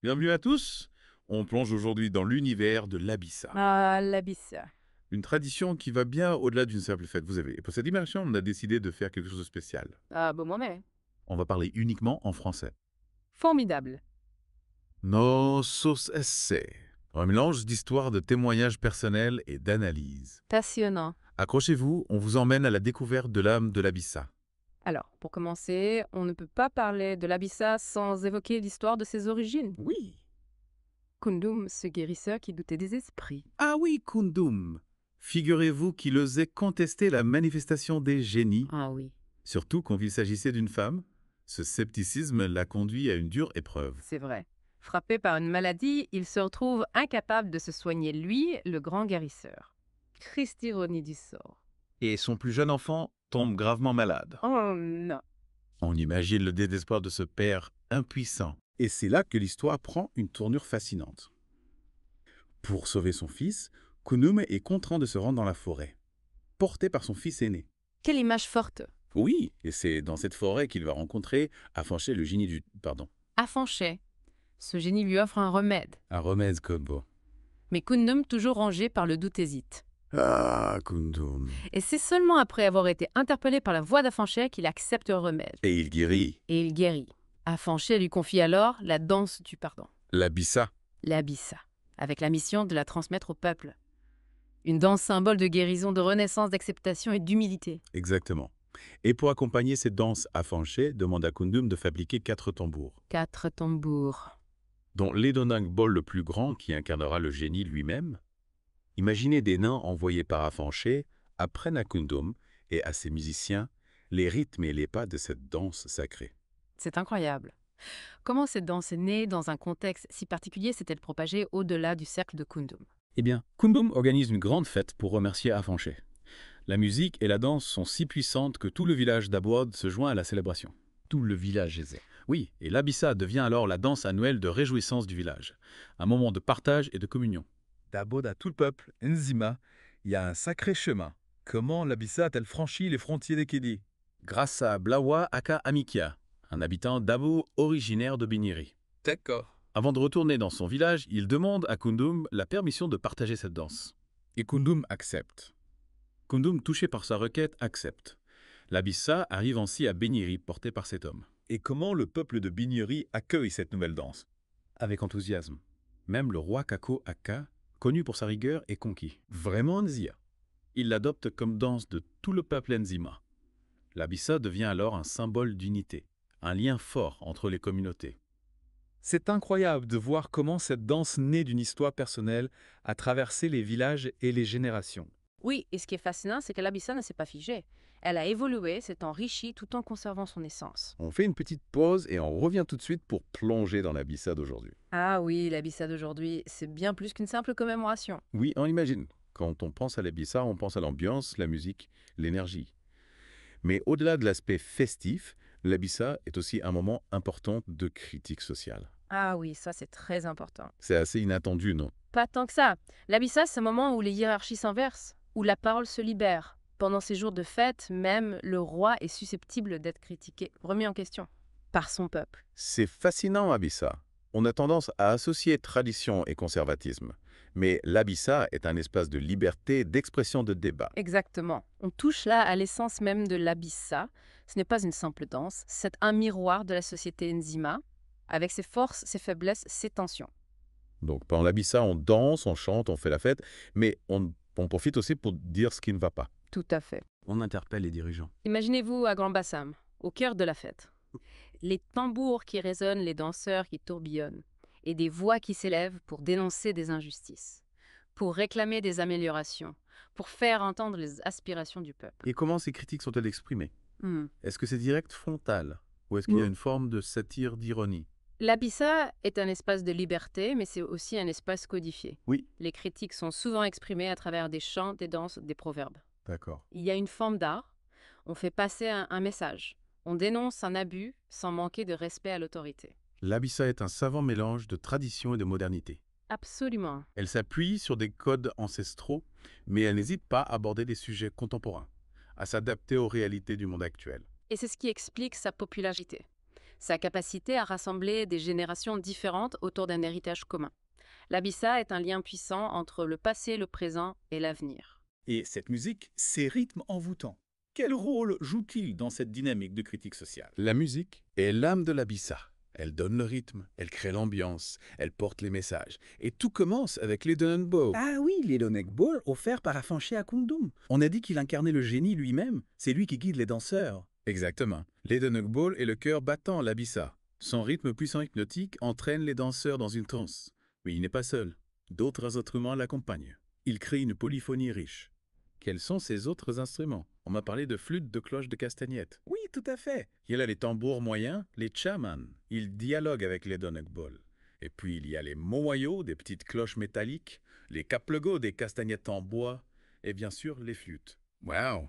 Bienvenue à tous. On plonge aujourd'hui dans l'univers de l'Abissa. Ah, l'Abissa. Une tradition qui va bien au-delà d'une simple fête. Vous avez. Et pour cette immersion, on a décidé de faire quelque chose de spécial. Ah, bon, moi-même. On va parler uniquement en français. Formidable. Nossos essais. Un mélange d'histoires, de témoignages personnels et d'analyses. Passionnant. Accrochez-vous, on vous emmène à la découverte de l'âme de l'Abissa. Alors, pour commencer, on ne peut pas parler de l'Abissa sans évoquer l'histoire de ses origines. Oui. Kundum, ce guérisseur qui doutait des esprits. Ah oui, Kundum. Figurez-vous qu'il osait contester la manifestation des génies. Ah oui, Surtout quand il s'agissait d'une femme, ce scepticisme l'a conduit à une dure épreuve. c'est vrai. Frappé par une maladie, il se retrouve incapable de se soigner, lui, le grand guérisseur. Triste ironie du sort. Et son plus jeune enfant tombe gravement malade. Oh non. On imagine le désespoir de ce père impuissant. Et c'est là que l'histoire prend une tournure fascinante. Pour sauver son fils, Kundum est contraint de se rendre dans la forêt, porté par son fils aîné. Quelle image forte. Oui, et c'est dans cette forêt qu'il va rencontrer Afanché, le génie du... Pardon. Afanché. Ce génie lui offre un remède. Un remède, Kombo. Mais Kundum, toujours rangé par le doute, hésite. Ah, Kundum. Et c'est seulement après avoir été interpellé par la voix d'Afanché qu'il accepte le remède. Et il guérit. Et il guérit. Afanché lui confie alors la danse du pardon, L'Abissa. l'Abissa, avec la mission de la transmettre au peuple. Une danse symbole de guérison, de renaissance, d'acceptation et d'humilité. Exactement. Et pour accompagner cette danse Afanché, demande à Kundum de fabriquer 4 tambours, 4 tambours. dont l'Edonang Bol le plus grand, qui incarnera le génie lui-même. Imaginez des nains envoyés par Afanché apprennent à Kundum et à ses musiciens les rythmes et les pas de cette danse sacrée. C'est incroyable. Comment cette danse est née dans un contexte si particulier s'est-elle propagée au-delà du cercle de Kundum? Eh bien, Kundum organise une grande fête pour remercier Afanché. La musique et la danse sont si puissantes que tout le village d'Aboud se joint à la célébration. Tout le village est. Oui, et l'Abissa devient alors la danse annuelle de réjouissance du village, un moment de partage et de communion. D'Aboud à tout le peuple, Nzima, il y a un sacré chemin. Comment l'Abissa a-t-elle franchi les frontières des Kédi? Grâce à Blawa Aka Amikia, un habitant d'Abo originaire de Bigniri. D'accord. Avant de retourner dans son village, il demande à Kundum la permission de partager cette danse. Et Kundum accepte. Kundum, touché par sa requête, accepte. L'Abissa arrive ainsi à Bigniri, porté par cet homme. Et comment le peuple de Bigneri accueille cette nouvelle danse? Avec enthousiasme. Même le roi Kako Aka, connu pour sa rigueur, est conquis. Vraiment Nzia. Il l'adopte comme danse de tout le peuple Nzima. L'Abissa devient alors un symbole d'unité, un lien fort entre les communautés. C'est incroyable de voir comment cette danse née d'une histoire personnelle a traversé les villages et les générations. Oui, et ce qui est fascinant, c'est que l'Abissa ne s'est pas figée. Elle a évolué, s'est enrichie tout en conservant son essence. On fait une petite pause et on revient tout de suite pour plonger dans l'Abissa d'aujourd'hui. Ah oui, l'Abissa d'aujourd'hui, c'est bien plus qu'une simple commémoration. Oui, on imagine. Quand on pense à l'Abissa, on pense à l'ambiance, la musique, l'énergie. Mais au-delà de l'aspect festif, l'Abissa est aussi un moment important de critique sociale. Ah oui, ça c'est très important. C'est assez inattendu, non? Pas tant que ça. L'Abissa, c'est un moment où les hiérarchies s'inversent, où la parole se libère. Pendant ces jours de fête, même le roi est susceptible d'être critiqué, remis en question, par son peuple. C'est fascinant, Abissa. On a tendance à associer tradition et conservatisme. Mais l'Abissa est un espace de liberté, d'expression, de débat. Exactement. On touche là à l'essence même de l'Abissa. Ce n'est pas une simple danse, c'est un miroir de la société Nzima, avec ses forces, ses faiblesses, ses tensions. Donc pendant l'Abissa, on danse, on chante, on fait la fête, mais on profite aussi pour dire ce qui ne va pas. Tout à fait. On interpelle les dirigeants. Imaginez-vous à Grand Bassam, au cœur de la fête. Les tambours qui résonnent, les danseurs qui tourbillonnent, et des voix qui s'élèvent pour dénoncer des injustices, pour réclamer des améliorations, pour faire entendre les aspirations du peuple. Et comment ces critiques sont-elles exprimées? Hmm. Est-ce que c'est direct, frontal? Ou est-ce qu'il y a une forme de satire, d'ironie? L'Abissa est un espace de liberté, mais c'est aussi un espace codifié. Oui. Les critiques sont souvent exprimées à travers des chants, des danses, des proverbes. D'accord. Il y a une forme d'art, on fait passer un message. On dénonce un abus sans manquer de respect à l'autorité. L'Abissa est un savant mélange de tradition et de modernité. Absolument. Elle s'appuie sur des codes ancestraux, mais elle n'hésite pas à aborder des sujets contemporains, à s'adapter aux réalités du monde actuel. Et c'est ce qui explique sa popularité. sa capacité à rassembler des générations différentes autour d'un héritage commun. L'Abissa est un lien puissant entre le passé, le présent et l'avenir. Et cette musique, ces rythmes envoûtants, quel rôle joue-t-il dans cette dynamique de critique sociale? La musique est l'âme de l'Abissa. Elle donne le rythme, elle crée l'ambiance, elle porte les messages. Et tout commence avec l'Edonegbo. Ah oui, l'Edonegbo offert par Afanché Akondum. On a dit qu'il incarnait le génie lui-même. C'est lui qui guide les danseurs. Exactement. L'Edonegbo est le cœur battant l'Abissa. Son rythme puissant hypnotique entraîne les danseurs dans une transe. Mais il n'est pas seul. D'autres instruments l'accompagnent. Il crée une polyphonie riche. Quels sont ces autres instruments? On m'a parlé de flûte, de cloche, de castagnette. Oui, tout à fait. Il y a les tambours moyens, les chamans. Ils dialoguent avec les donegbol. Et puis il y a les mowayo, des petites cloches métalliques, les kaplego, des castagnettes en bois, et bien sûr les flûtes. Waouh!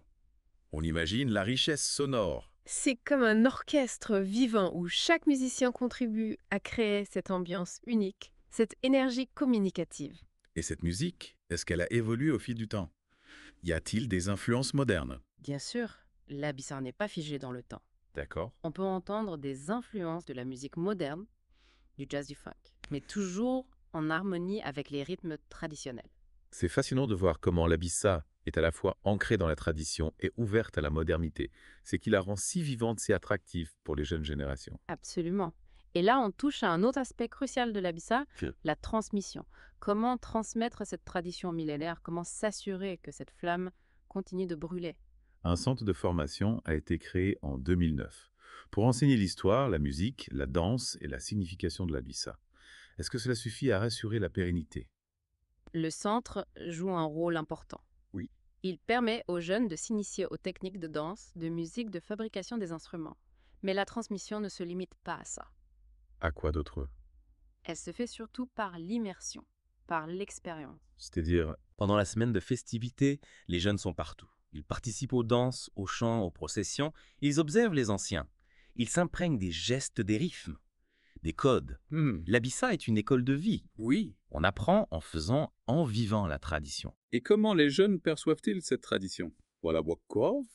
On imagine la richesse sonore. C'est comme un orchestre vivant où chaque musicien contribue à créer cette ambiance unique, cette énergie communicative. Et cette musique, est-ce qu'elle a évolué au fil du temps? Y a-t-il des influences modernes? Bien sûr, l'Abissa n'est pas figé dans le temps. D'accord. On peut entendre des influences de la musique moderne, du jazz, du funk, mais toujours en harmonie avec les rythmes traditionnels. C'est fascinant de voir comment l'Abissa est à la fois ancrée dans la tradition et ouverte à la modernité. C'est qui la rend si vivante, si attractive pour les jeunes générations. Absolument. Et là, on touche à un autre aspect crucial de l'Abissa, la transmission. Comment transmettre cette tradition millénaire? Comment s'assurer que cette flamme continue de brûler? Un centre de formation a été créé en 2009 pour enseigner l'histoire, la musique, la danse et la signification de l'Abissa. Est-ce que cela suffit à rassurer la pérennité? Le centre joue un rôle important. Oui. Il permet aux jeunes de s'initier aux techniques de danse, de musique, de fabrication des instruments. Mais la transmission ne se limite pas à ça. À quoi d'autre? Elle se fait surtout par l'immersion, par l'expérience. C'est-à-dire, Pendant la semaine de festivités, les jeunes sont partout. Ils participent aux danses, aux chants, aux processions. Ils observent les anciens. Ils s'imprègnent des gestes, des rythmes, des codes. L'Abissa est une école de vie. Oui. On apprend en faisant, en vivant la tradition. Et comment les jeunes perçoivent-ils cette tradition? Wallawakov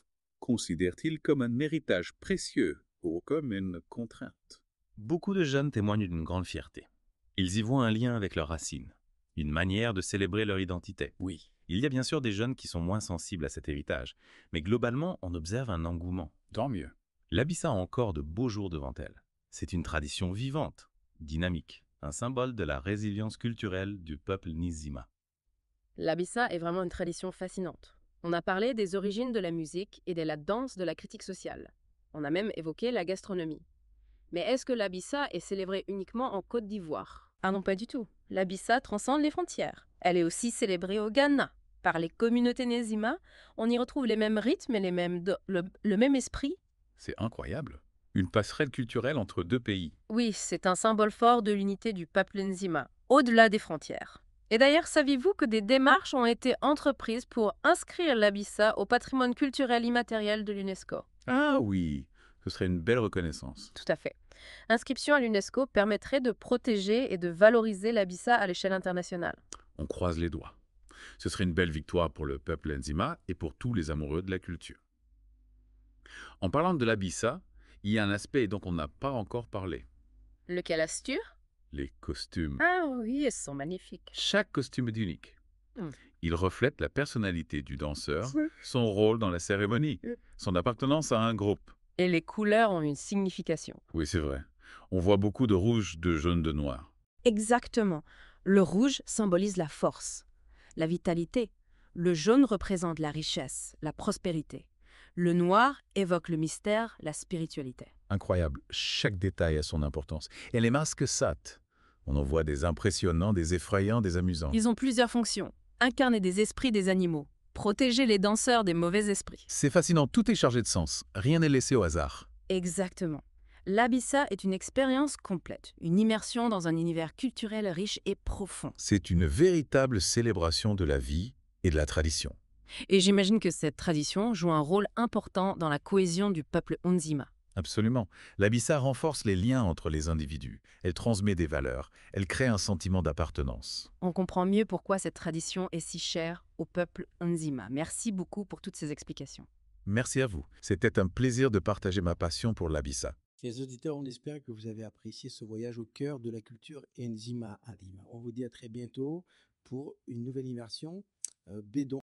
considère-t-il comme un héritage précieux ou comme une contrainte? Beaucoup de jeunes témoignent d'une grande fierté. Ils y voient un lien avec leurs racines, une manière de célébrer leur identité. Oui. Il y a bien sûr des jeunes qui sont moins sensibles à cet héritage, mais globalement, on observe un engouement. Tant mieux. L'Abissa a encore de beaux jours devant elle. C'est une tradition vivante, dynamique, un symbole de la résilience culturelle du peuple Nizima. L'Abissa est vraiment une tradition fascinante. On a parlé des origines de la musique et de la danse de la critique sociale. On a même évoqué la gastronomie. Mais est-ce que l'Abissa est célébrée uniquement en Côte d'Ivoire? Ah non, pas du tout. L'Abissa transcende les frontières. Elle est aussi célébrée au Ghana. Par les communautés Nzima, on y retrouve les mêmes rythmes et le même esprit. c'est incroyable. Une passerelle culturelle entre deux pays. Oui, c'est un symbole fort de l'unité du peuple Nzima, au-delà des frontières. Et d'ailleurs, saviez-vous que des démarches ont été entreprises pour inscrire l'Abissa au patrimoine culturel immatériel de l'UNESCO? Ah oui, ce serait une belle reconnaissance. Tout à fait. Inscription à l'UNESCO permettrait de protéger et de valoriser l'Abissa à l'échelle internationale. On croise les doigts. Ce serait une belle victoire pour le peuple Nzima et pour tous les amoureux de la culture. En parlant de l'Abissa, il y a un aspect dont on n'a pas encore parlé. Lequel Astur? Les costumes. Ah oui, elles sont magnifiques. Chaque costume est unique. Mm. Il reflète la personnalité du danseur, son rôle dans la cérémonie, son appartenance à un groupe. Et les couleurs ont une signification. Oui, c'est vrai. On voit beaucoup de rouge, de jaune, de noir. Exactement. Le rouge symbolise la force, la vitalité. Le jaune représente la richesse, la prospérité. Le noir évoque le mystère, la spiritualité. Incroyable, chaque détail a son importance. Et les masques SAT, on en voit des impressionnants, des effrayants, des amusants. Ils ont plusieurs fonctions. Incarner des esprits des animaux, protéger les danseurs des mauvais esprits. C'est fascinant, tout est chargé de sens, rien n'est laissé au hasard. Exactement. L'Abissa est une expérience complète, une immersion dans un univers culturel riche et profond. C'est une véritable célébration de la vie et de la tradition. Et j'imagine que cette tradition joue un rôle important dans la cohésion du peuple Nzima. Absolument. L'Abissa renforce les liens entre les individus. Elle transmet des valeurs. Elle crée un sentiment d'appartenance. On comprend mieux pourquoi cette tradition est si chère au peuple Nzima. Merci beaucoup pour toutes ces explications. Merci à vous. C'était un plaisir de partager ma passion pour l'Abissa. Chers auditeurs, on espère que vous avez apprécié ce voyage au cœur de la culture Nzima à Lima. On vous dit à très bientôt pour une nouvelle immersion. Bédon